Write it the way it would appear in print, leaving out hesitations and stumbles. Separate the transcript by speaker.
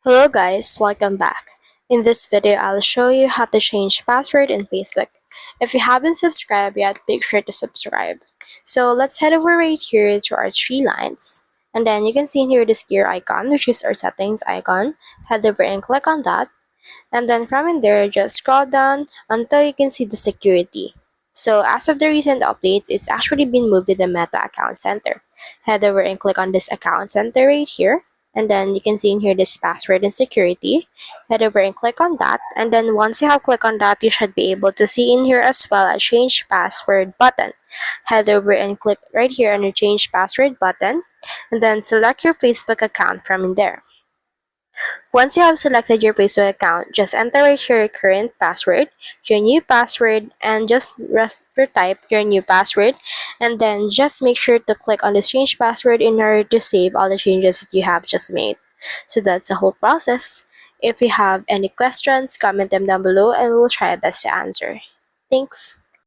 Speaker 1: Hello guys, welcome back. In this video, I'll show you how to change password in Facebook. If you haven't subscribed yet, make sure to subscribe. So let's head over right here to our three lines. And then you can see in here this gear icon, which is our settings icon. Head over and click on that. And then from in there, just scroll down until you can see the security. So as of the recent updates, it's actually been moved to the Meta Account Center. Head over and click on this Account Center right here. And then you can see in here this password and security. Head over and click on that. And then once you have clicked on that, you should be able to see in here as well a change password button. Head over and click right here on the change password button. And then select your Facebook account from in there. Once you have selected your Facebook account, just enter right here your current password, your new password, and just type your new password. And then just make sure to click on this change password in order to save all the changes that you have just made. So that's the whole process. If you have any questions, comment them down below and we'll try our best to answer. Thanks.